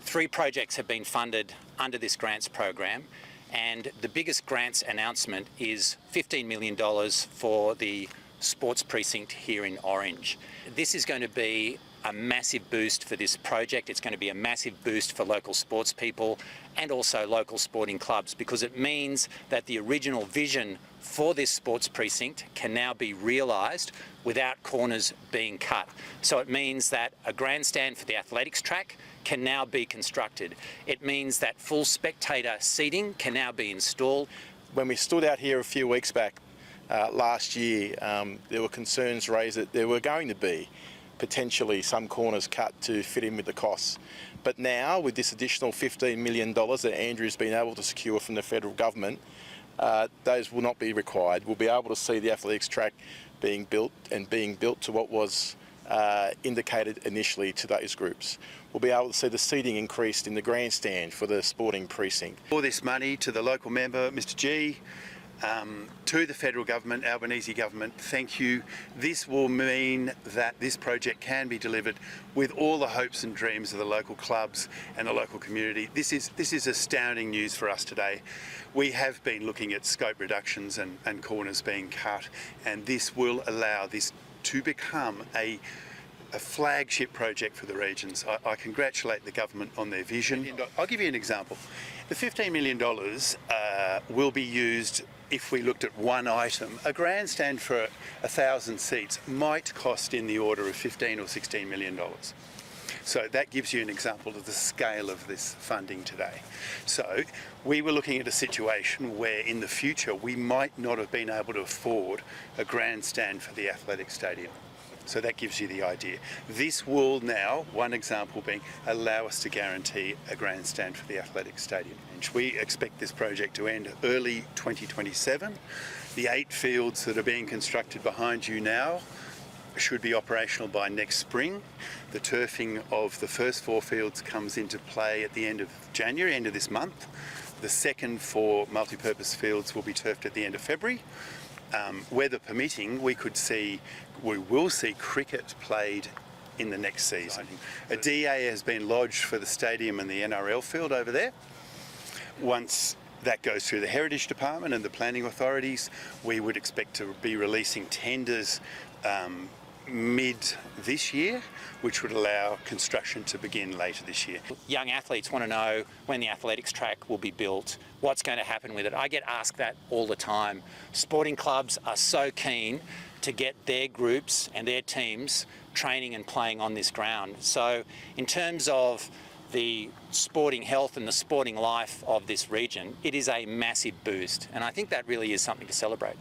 3 projects have been funded under this grants program, and the biggest grants announcement is $15 million for the Sports Precinct here in Orange. This is going to be a massive boost for this project. It's going to be a massive boost for local sports people and also local sporting clubs, because it means that the original vision for this sports precinct can now be realised without corners being cut. So it means that a grandstand for the athletics track can now be constructed. It means that full spectator seating can now be installed. When we stood out here a few weeks back last year, there were concerns raised that there were going to be potentially some corners cut to fit in with the costs. But now, with this additional $15 million that Andrew's been able to secure from the federal government, those will not be required. We'll be able to see the athletics track being built to what was indicated initially to those groups. We'll be able to see the seating increased in the grandstand for the sporting precinct. For this money, to the local member, Mr G, to the federal government, Albanese government, thank you. This will mean that this project can be delivered with all the hopes and dreams of the local clubs and the local community. This is astounding news for us today. We have been looking at scope reductions and corners being cut, and this will allow this to become a flagship project for the regions. I congratulate the government on their vision. I'll give you an example. The $15 million will be used if we looked at one item. A grandstand for 1,000 seats might cost in the order of $15 or $16 million. So that gives you an example of the scale of this funding today. So we were looking at a situation where in the future we might not have been able to afford a grandstand for the athletic stadium. So that gives you the idea. This will now, one example being, allow us to guarantee a grandstand for the athletic stadium. And we expect this project to end early 2027. The 8 fields that are being constructed behind you now should be operational by next spring. The turfing of the first 4 fields comes into play at the end of January, end of this month. The second 4 multi-purpose fields will be turfed at the end of February. Weather permitting, we will see cricket played in the next season. A DA has been lodged for the stadium and the NRL field over there. Once that goes through the Heritage Department and the planning authorities, we would expect to be releasing tenders mid this year, which would allow construction to begin later this year. Young athletes want to know when the athletics track will be built, what's going to happen with it. I get asked that all the time. Sporting clubs are so keen to get their groups and their teams training and playing on this ground. So in terms of the sporting health and the sporting life of this region, it is a massive boost, and I think that really is something to celebrate.